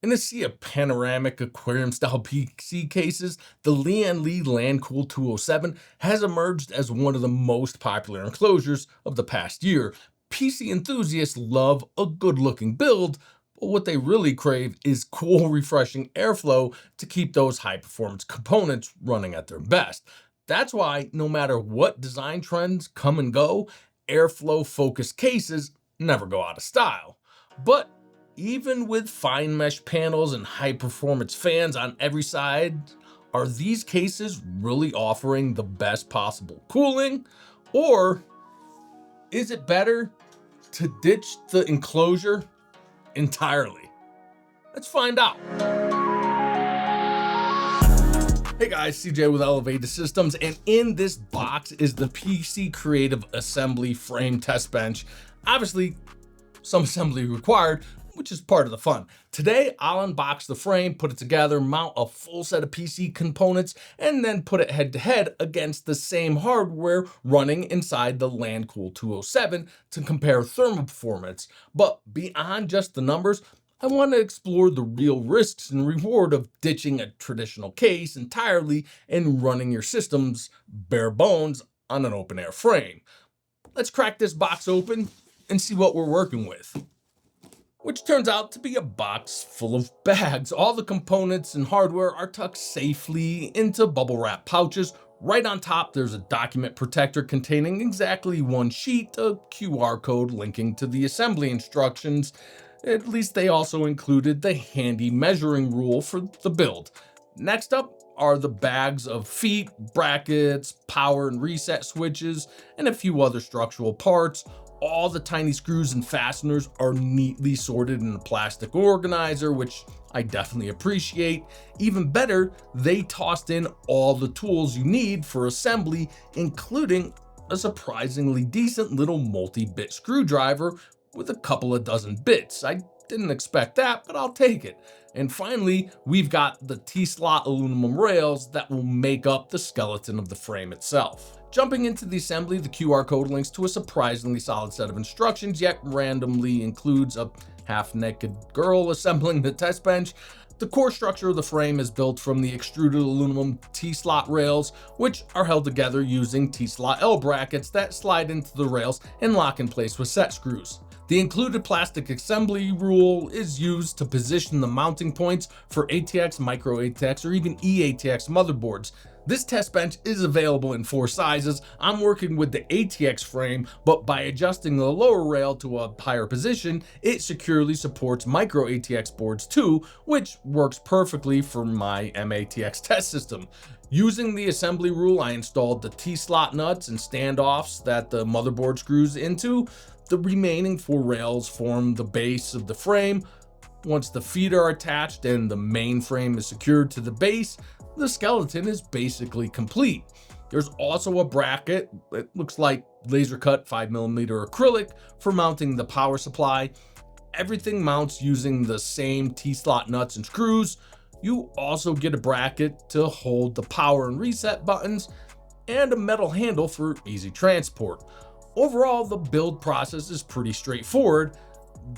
In a sea of panoramic aquarium-style PC cases, the Lian Li Lancool 207 has emerged as one of the most popular enclosures of the past year. PC enthusiasts love a good-looking build, but what they really crave is cool, refreshing airflow to keep those high-performance components running at their best. That's why, no matter what design trends come and go, airflow-focused cases never go out of style. But even with fine mesh panels and high performance fans on every side, are these cases really offering the best possible cooling? Or is it better to ditch the enclosure entirely? Let's find out. Hey guys, CJ with Elevated Systems, and in this box is the PC Creative Assembly Frame Test Bench. Obviously, some assembly required, which is part of the fun. Today, I'll unbox the frame, put it together, mount a full set of PC components, and then put it head to head against the same hardware running inside the Lancool 207 to compare thermal performance. But beyond just the numbers, I want to explore the real risks and reward of ditching a traditional case entirely and running your systems bare bones on an open air frame. Let's crack this box open and see what we're working with. Which turns out to be a box full of bags. All the components and hardware are tucked safely into bubble wrap pouches. Right on top, there's a document protector containing exactly one sheet, a QR code linking to the assembly instructions. At least they also included the handy measuring rule for the build. Next up are the bags of feet, brackets, power and reset switches, and a few other structural parts. All the tiny screws and fasteners are neatly sorted in a plastic organizer, which I definitely appreciate. Even better, they tossed in all the tools you need for assembly, including a surprisingly decent little multi-bit screwdriver with a couple of dozen bits. I didn't expect that, but I'll take it. And finally, we've got the T-slot aluminum rails that will make up the skeleton of the frame itself. Jumping into the assembly, the QR code links to a surprisingly solid set of instructions, yet randomly includes a half-naked girl assembling the test bench. The core structure of the frame is built from the extruded aluminum T-slot rails, which are held together using T-slot L brackets that slide into the rails and lock in place with set screws. The included plastic assembly rule is used to position the mounting points for ATX, micro ATX, or even eATX motherboards. This test bench is available in 4 sizes. I'm working with the ATX frame, but by adjusting the lower rail to a higher position, it securely supports micro ATX boards too, which works perfectly for my MATX test system. Using the assembly rule, I installed the T-slot nuts and standoffs that the motherboard screws into. The remaining 4 rails form the base of the frame. Once the feet are attached and the main frame is secured to the base, the skeleton is basically complete. There's also a bracket that looks like laser cut 5mm acrylic for mounting the power supply. Everything mounts using the same T-slot nuts and screws. You also get a bracket to hold the power and reset buttons and a metal handle for easy transport. Overall, the build process is pretty straightforward.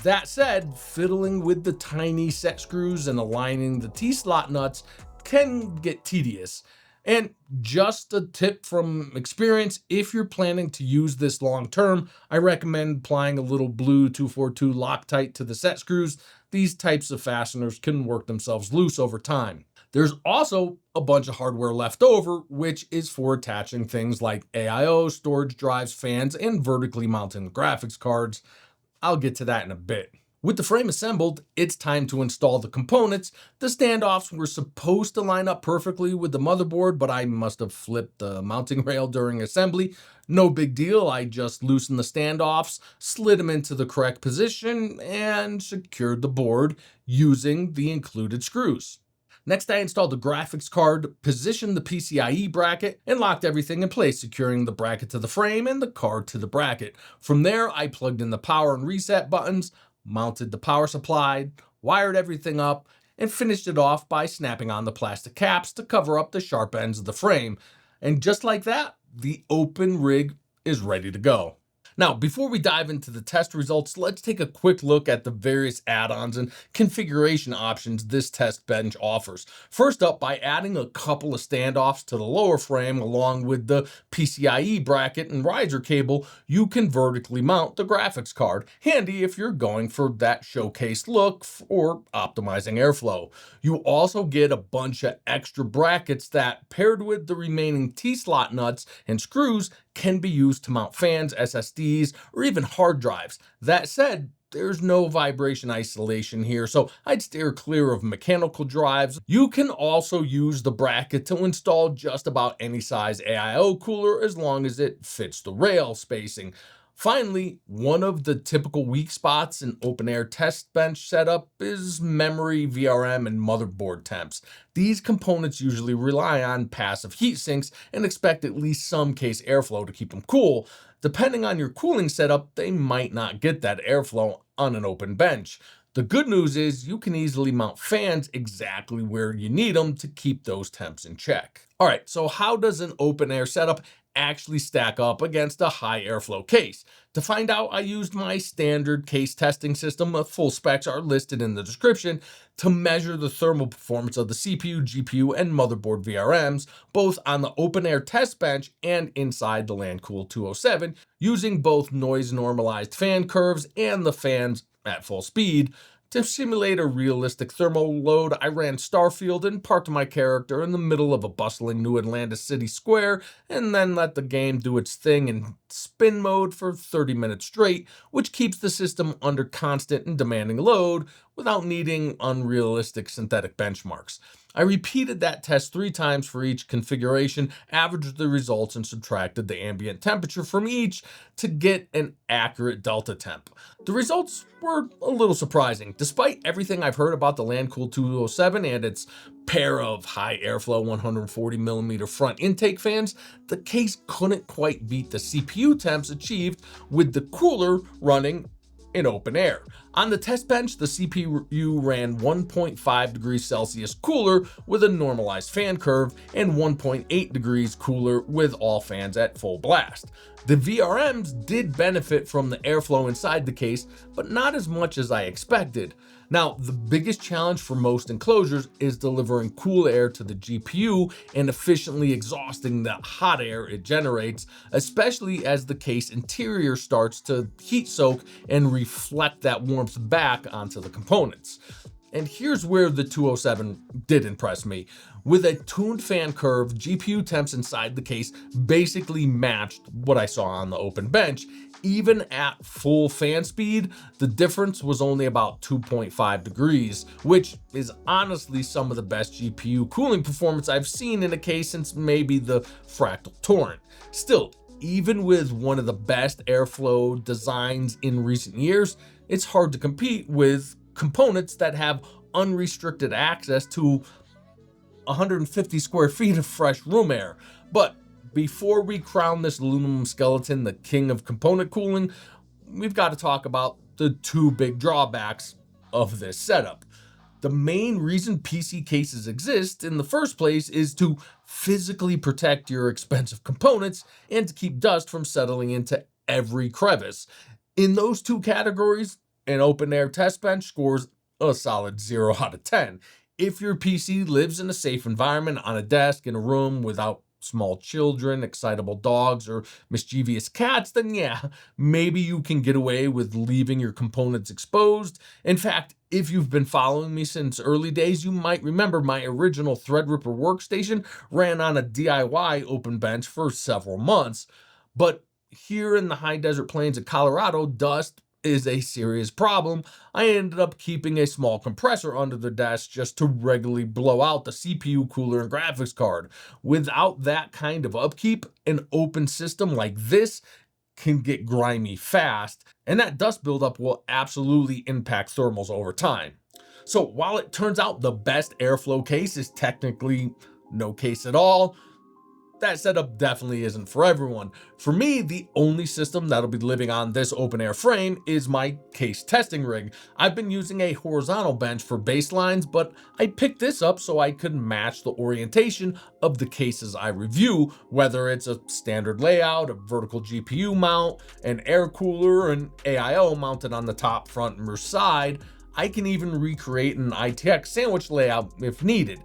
That said, fiddling with the tiny set screws and aligning the T-slot nuts can get tedious. And just a tip from experience, if you're planning to use this long term, I recommend applying a little blue 242 Loctite to the set screws. These types of fasteners can work themselves loose over time. There's also a bunch of hardware left over, which is for attaching things like AIO, storage drives, fans, and vertically mounting the graphics cards. I'll get to that in a bit. With the frame assembled, it's time to install the components. The standoffs were supposed to line up perfectly with the motherboard, but I must have flipped the mounting rail during assembly. No big deal, I just loosened the standoffs, slid them into the correct position, and secured the board using the included screws. Next, I installed the graphics card, positioned the PCIe bracket, and locked everything in place, securing the bracket to the frame and the card to the bracket. From there, I plugged in the power and reset buttons, mounted the power supply, wired everything up, and finished it off by snapping on the plastic caps to cover up the sharp ends of the frame. And just like that, the open rig is ready to go. Now, before we dive into the test results, let's take a quick look at the various add-ons and configuration options this test bench offers. First up, by adding a couple of standoffs to the lower frame along with the PCIe bracket and riser cable, you can vertically mount the graphics card. Handy if you're going for that showcase look or optimizing airflow. You also get a bunch of extra brackets that, paired with the remaining T-slot nuts and screws, can be used to mount fans, SSDs, or even hard drives. That said, there's no vibration isolation here, so I'd steer clear of mechanical drives. You can also use the bracket to install just about any size AIO cooler as long as it fits the rail spacing. Finally, one of the typical weak spots in open air test bench setup is memory, VRM, and motherboard temps. These components usually rely on passive heat sinks and expect at least some case airflow to keep them cool. Depending on your cooling setup, they might not get that airflow on an open bench. The good news is you can easily mount fans exactly where you need them to keep those temps in check. All right, so how does an open air setup actually stack up against a high airflow case? To find out, I used my standard case testing system. Full specs are listed in the description to measure the thermal performance of the CPU, GPU, and motherboard VRMs, both on the open air test bench and inside the Lancool 207, using both noise normalized fan curves and the fans at full speed. To simulate a realistic thermal load, I ran Starfield and parked my character in the middle of a bustling New Atlantis city square, and then let the game do its thing in spin mode for 30 minutes straight, which keeps the system under constant and demanding load without needing unrealistic synthetic benchmarks. I repeated that test 3 times for each configuration, averaged the results, and subtracted the ambient temperature from each to get an accurate delta temp. The results were a little surprising. Despite everything I've heard about the Lancool 207 and its pair of high airflow 140mm front intake fans, the case couldn't quite beat the CPU temps achieved with the cooler running in open air. On the test bench, the CPU ran 1.5 degrees Celsius cooler with a normalized fan curve and 1.8 degrees cooler with all fans at full blast. The VRMs did benefit from the airflow inside the case, but not as much as I expected. Now, the biggest challenge for most enclosures is delivering cool air to the GPU and efficiently exhausting the hot air it generates, especially as the case interior starts to heat soak and reflect that warmth back onto the components. And here's where the 207 did impress me. With a tuned fan curve, GPU temps inside the case basically matched what I saw on the open bench. Even at full fan speed, the difference was only about 2.5 degrees, which is honestly some of the best GPU cooling performance I've seen in a case since maybe the Fractal Torrent. Still, even with one of the best airflow designs in recent years, it's hard to compete with components that have unrestricted access to 150 square feet of fresh room air. But before we crown this aluminum skeleton the king of component cooling, we've got to talk about the 2 big drawbacks of this setup. The main reason PC cases exist in the first place is to physically protect your expensive components and to keep dust from settling into every crevice. In those 2 categories, an open air test bench scores a solid 0 out of 10. If your PC lives in a safe environment, on a desk, in a room without small children, excitable dogs, or mischievous cats, then yeah, maybe you can get away with leaving your components exposed. In fact, if you've been following me since early days, you might remember my original Threadripper workstation ran on a DIY open bench for several months. But here in the high desert plains of Colorado, dust is a serious problem. I ended up keeping a small compressor under the desk just to regularly blow out the CPU cooler and graphics card. Without that kind of upkeep, an open system like this can get grimy fast, and that dust buildup will absolutely impact thermals over time. So while it turns out the best airflow case is technically no case at all, That setup definitely isn't for everyone. For me, the only system that'll be living on this open air frame is my case testing rig. I've been using a horizontal bench for baselines, but I picked this up so I could match the orientation of the cases I review, whether it's a standard layout, a vertical GPU mount, an air cooler, an AIO mounted on the top, front, and rear side. I can even recreate an ITX sandwich layout if needed.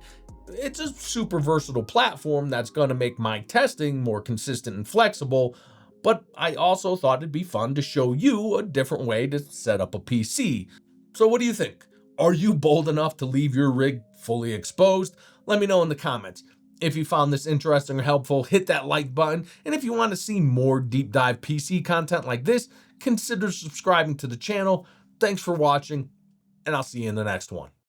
It's a super versatile platform that's going to make my testing more consistent and flexible, but I also thought it'd be fun to show you a different way to set up a PC. So what do you think? Are you bold enough to leave your rig fully exposed? Let me know in the comments. If you found this interesting or helpful, hit that like button, and if you want to see more deep dive PC content like this, consider subscribing to the channel. Thanks for watching, and I'll see you in the next one.